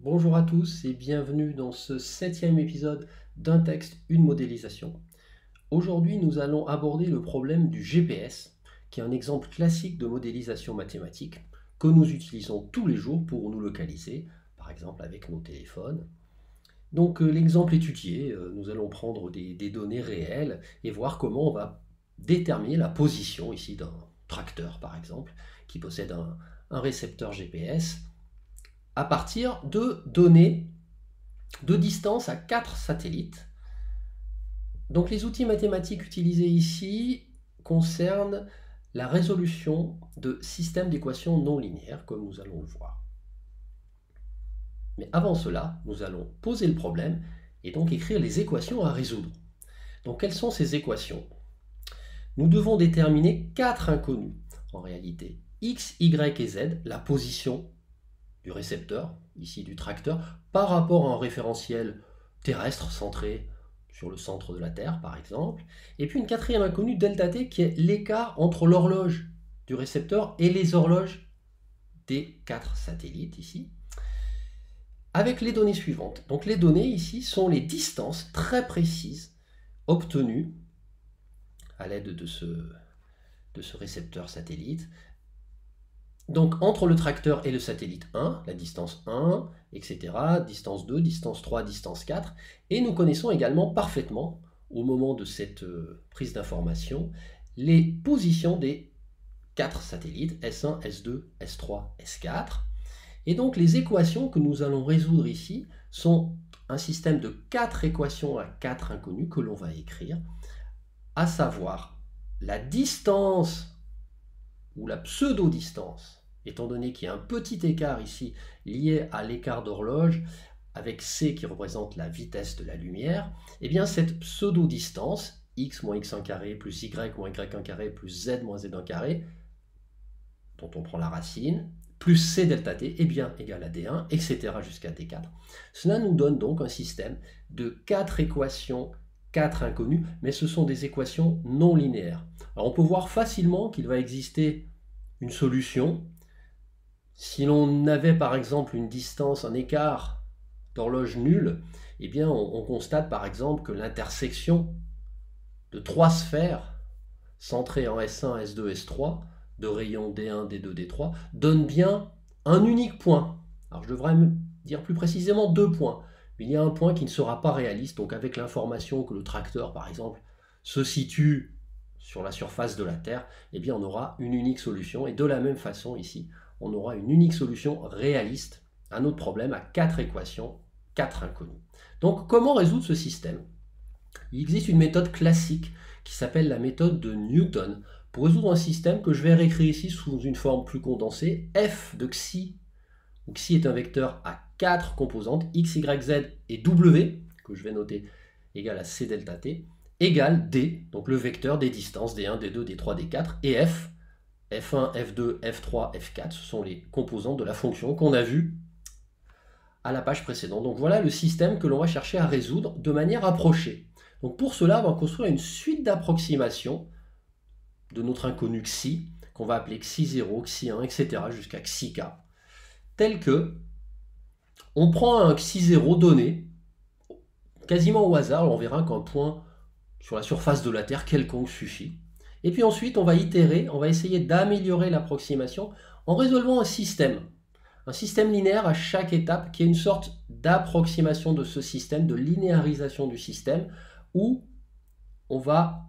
Bonjour à tous et bienvenue dans ce 7e épisode d'un texte, une modélisation. Aujourd'hui, nous allons aborder le problème du GPS, qui est un exemple classique de modélisation mathématique que nous utilisons tous les jours pour nous localiser, par exemple avec nos téléphones. Donc l'exemple étudié, nous allons prendre des données réelles et voir comment on va déterminer la position ici d'un tracteur, par exemple, qui possède un récepteur GPS à partir de données de distance à 4 satellites. Donc les outils mathématiques utilisés ici concernent la résolution de systèmes d'équations non linéaires, comme nous allons le voir. Mais avant cela, nous allons poser le problème et donc écrire les équations à résoudre. Donc quelles sont ces équations? Nous devons déterminer 4 inconnus, en réalité. X, Y et Z, la position du récepteur, ici du tracteur, par rapport à un référentiel terrestre centré sur le centre de la Terre, par exemple. Et puis une quatrième inconnue, delta t, qui est l'écart entre l'horloge du récepteur et les horloges des 4 satellites, ici, avec les données suivantes. Donc les données, ici, sont les distances très précises obtenues à l'aide de ce récepteur satellite. Donc entre le tracteur et le satellite 1, la distance 1, etc., distance 2, distance 3, distance 4, et nous connaissons également parfaitement, au moment de cette prise d'information, les positions des 4 satellites, S1, S2, S3, S4. Et donc les équations que nous allons résoudre ici sont un système de 4 équations à 4 inconnues que l'on va écrire, à savoir la distance ou la pseudo-distance, étant donné qu'il y a un petit écart ici lié à l'écart d'horloge, avec c qui représente la vitesse de la lumière, et bien cette pseudo-distance, x moins x1 carré plus y moins y1 carré plus z moins z1 carré, dont on prend la racine, plus c delta t, est bien égal à d1, etc. jusqu'à d4. Cela nous donne donc un système de 4 équations, 4 inconnues, mais ce sont des équations non linéaires. Alors on peut voir facilement qu'il va exister une solution. Si l'on avait par exemple une distance, un écart d'horloge nul, eh bien on constate par exemple que l'intersection de 3 sphères centrées en S1, S2, S3, de rayon D1, D2, D3, donne bien un unique point. Alors je devrais dire plus précisément 2 points. Mais il y a un point qui ne sera pas réaliste, donc avec l'information que le tracteur par exemple se situe sur la surface de la Terre, eh bien on aura une unique solution. Et de la même façon ici, on aura une unique solution réaliste à notre problème à 4 équations, 4 inconnues. Donc comment résoudre ce système? Il existe une méthode classique qui s'appelle la méthode de Newton pour résoudre un système que je vais réécrire ici sous une forme plus condensée. F de xi, où xi est un vecteur à 4 composantes, x, y, z et w, que je vais noter égal à c delta t, égale d, donc le vecteur des distances d1, d2, d3, d4, et f, f1, f2, f3, f4, ce sont les composantes de la fonction qu'on a vue à la page précédente. Donc voilà le système que l'on va chercher à résoudre de manière approchée. Donc pour cela, on va construire une suite d'approximations de notre inconnu xi, qu'on va appeler xi0, xi1, etc. jusqu'à xik, tel que on prend un xi0 donné, quasiment au hasard, on verra qu'un point sur la surface de la Terre quelconque suffit. Et puis ensuite, on va itérer, on va essayer d'améliorer l'approximation en résolvant un système linéaire à chaque étape qui est une sorte d'approximation de ce système, de linéarisation du système, où on va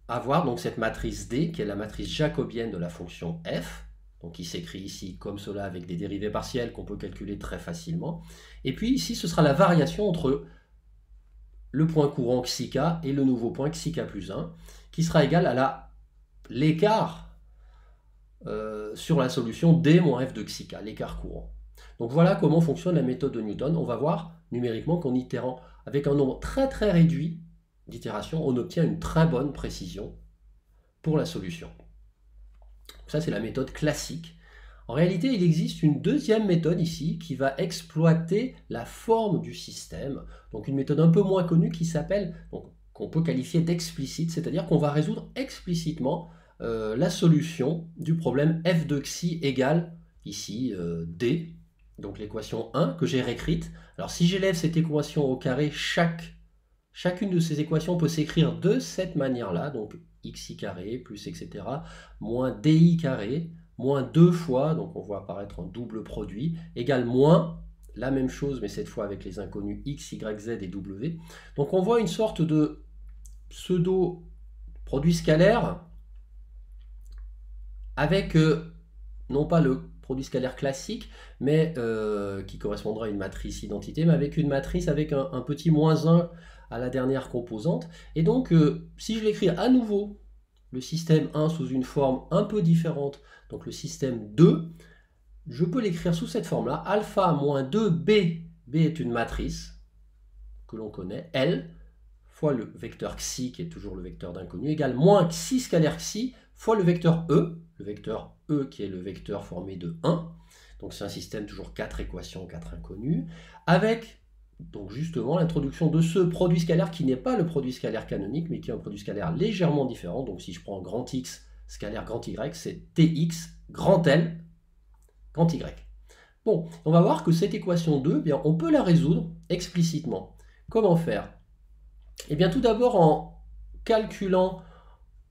avoir donc cette matrice D, qui est la matrice jacobienne de la fonction f, donc qui s'écrit ici comme cela avec des dérivées partielles qu'on peut calculer très facilement. Et puis ici, ce sera la variation entre le point courant xik et le nouveau point xik plus 1, qui sera égal à l'écart sur la solution d moins f de xik, l'écart courant. Donc voilà comment fonctionne la méthode de Newton. On va voir numériquement qu'en itérant avec un nombre très très réduit d'itérations, on obtient une très bonne précision pour la solution. Ça, c'est la méthode classique. En réalité, il existe une deuxième méthode ici qui va exploiter la forme du système. Donc une méthode un peu moins connue qui s'appelle, qu'on peut qualifier d'explicite, c'est-à-dire qu'on va résoudre explicitement la solution du problème f de xi égale ici d donc l'équation 1 que j'ai réécrite. Alors si j'élève cette équation au carré, chacune de ces équations peut s'écrire de cette manière-là, donc xi carré plus etc. moins di carré moins 2 fois, donc on voit apparaître un double produit, égale moins la même chose, mais cette fois avec les inconnus x, y, z et w. Donc on voit une sorte de pseudo produit scalaire avec non pas le produit scalaire classique, mais qui correspondra à une matrice identité, mais avec une matrice avec un petit moins 1 à la dernière composante. Et donc, si je l'écris à nouveau, le système 1 sous une forme un peu différente, donc le système 2, je peux l'écrire sous cette forme-là, alpha moins 2b, b est une matrice que l'on connaît, L, fois le vecteur xi, qui est toujours le vecteur d'inconnu, égale moins xi scalaire xi, fois le vecteur E qui est le vecteur formé de 1, donc c'est un système toujours 4 équations, 4 inconnues, avec donc justement l'introduction de ce produit scalaire qui n'est pas le produit scalaire canonique, mais qui est un produit scalaire légèrement différent. Donc si je prends grand X scalaire grand Y, c'est Tx grand L grand Y. Bon, on va voir que cette équation 2, bien, on peut la résoudre explicitement. Comment faire? Eh bien tout d'abord en calculant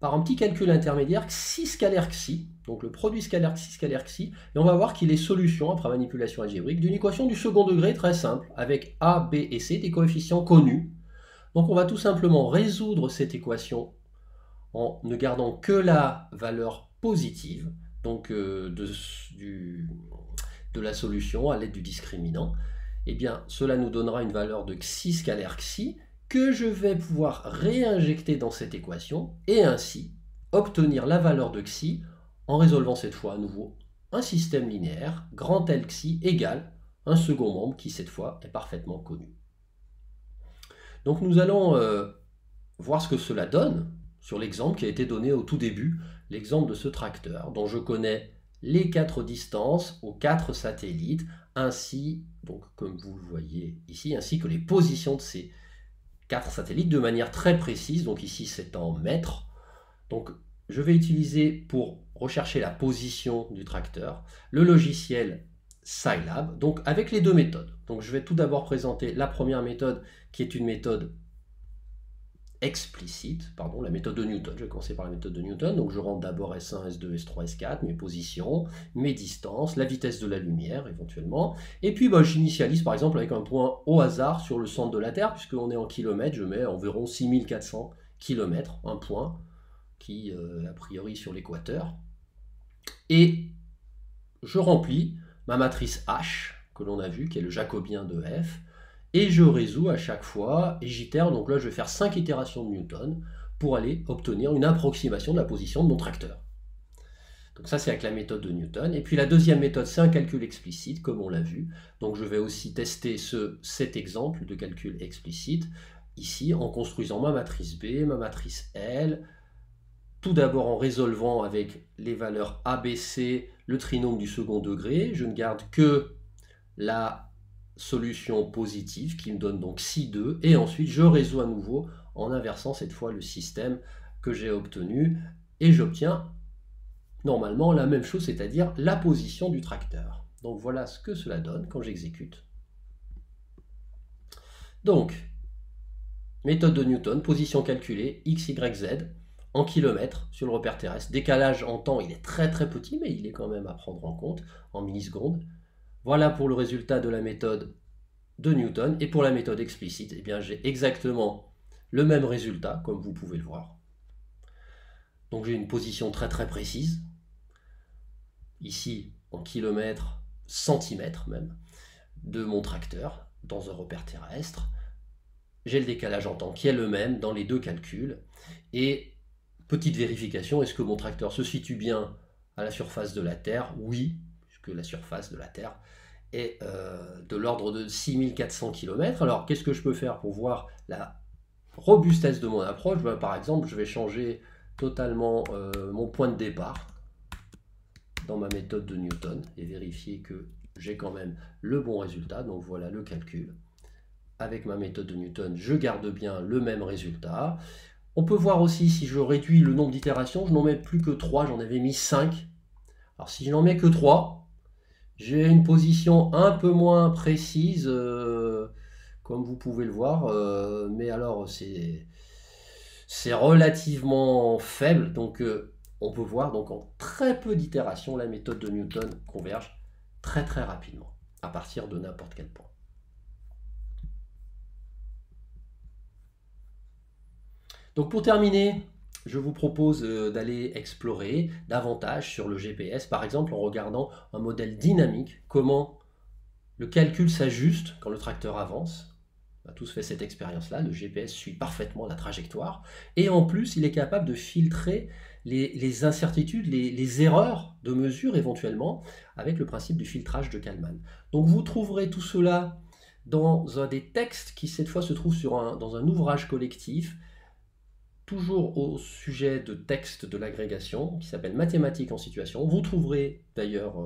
par un petit calcul intermédiaire xi scalaire xi, donc le produit scalaire xi, et on va voir qu'il est solution, après manipulation algébrique, d'une équation du second degré très simple, avec a, b et c, des coefficients connus. Donc on va tout simplement résoudre cette équation en ne gardant que la valeur positive, donc de la solution à l'aide du discriminant. Eh bien, cela nous donnera une valeur de xi scalaire xi, que je vais pouvoir réinjecter dans cette équation et ainsi obtenir la valeur de xi en résolvant cette fois à nouveau un système linéaire, grand L xi égale un second membre qui cette fois est parfaitement connu. Donc nous allons voir ce que cela donne sur l'exemple qui a été donné au tout début, l'exemple de ce tracteur dont je connais les 4 distances aux 4 satellites, ainsi, donc comme vous le voyez ici, ainsi que les positions de ces 4 satellites de manière très précise, donc ici c'est en mètres. Donc je vais utiliser pour rechercher la position du tracteur le logiciel Scilab, donc avec les deux méthodes. Donc je vais tout d'abord présenter la première méthode qui est une méthode explicite, pardon, la méthode de Newton. Je vais commencer par la méthode de Newton. Donc je rentre d'abord S1, S2, S3, S4, mes positions, mes distances, la vitesse de la lumière éventuellement. Et puis j'initialise par exemple avec un point au hasard sur le centre de la Terre, puisqu'on est en kilomètres, je mets environ 6400 km, un point qui est a priori sur l'équateur. Et je remplis ma matrice H, que l'on a vu, qui est le jacobien de F, et je résous à chaque fois, et j'itère, donc là je vais faire 5 itérations de Newton pour aller obtenir une approximation de la position de mon tracteur. Donc ça c'est avec la méthode de Newton. Et puis la deuxième méthode c'est un calcul explicite, comme on l'a vu. Donc je vais aussi tester cet exemple de calcul explicite, ici en construisant ma matrice B, ma matrice L, tout d'abord en résolvant avec les valeurs ABC le trinôme du second degré. Je ne garde que la solution positive qui me donne donc Xi2 et ensuite je résous à nouveau en inversant cette fois le système que j'ai obtenu et j'obtiens normalement la même chose, c'est-à-dire la position du tracteur. Donc voilà ce que cela donne quand j'exécute. Donc, méthode de Newton, position calculée, x, y, z en kilomètres sur le repère terrestre. Décalage en temps, il est très petit, mais il est quand même à prendre en compte en millisecondes. Voilà pour le résultat de la méthode de Newton. Et pour la méthode explicite, eh bien, j'ai exactement le même résultat, comme vous pouvez le voir. Donc j'ai une position très précise, ici en kilomètres, centimètres même, de mon tracteur dans un repère terrestre. J'ai le décalage en temps qui est le même dans les deux calculs. Et petite vérification, est-ce que mon tracteur se situe bien à la surface de la Terre? Oui, puisque la surface de la Terre est de l'ordre de 6400 km. Alors qu'est-ce que je peux faire pour voir la robustesse de mon approche? Par exemple, je vais changer totalement mon point de départ dans ma méthode de Newton et vérifier que j'ai quand même le bon résultat. Donc voilà le calcul. Avec ma méthode de Newton, je garde bien le même résultat. On peut voir aussi si je réduis le nombre d'itérations, je n'en mets plus que 3, j'en avais mis 5. Alors si je n'en mets que 3, J'ai une position un peu moins précise, comme vous pouvez le voir, mais alors c'est relativement faible, donc on peut voir donc en très peu d'itérations la méthode de Newton converge très très rapidement à partir de n'importe quel point. Donc pour terminer, je vous propose d'aller explorer davantage sur le GPS, par exemple en regardant un modèle dynamique, comment le calcul s'ajuste quand le tracteur avance. On a tous fait cette expérience-là, le GPS suit parfaitement la trajectoire, et en plus il est capable de filtrer les incertitudes, les erreurs de mesure éventuellement, avec le principe du filtrage de Kalman. Donc vous trouverez tout cela dans un des textes qui cette fois se trouve dans un ouvrage collectif, toujours au sujet de texte de l'agrégation, qui s'appelle Mathématiques en situation. Vous trouverez d'ailleurs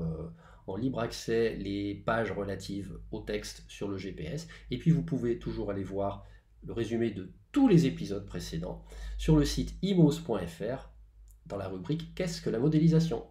en libre accès les pages relatives au texte sur le GPS. Et puis vous pouvez toujours aller voir le résumé de tous les épisodes précédents sur le site imos.fr dans la rubrique Qu'est-ce que la modélisation ?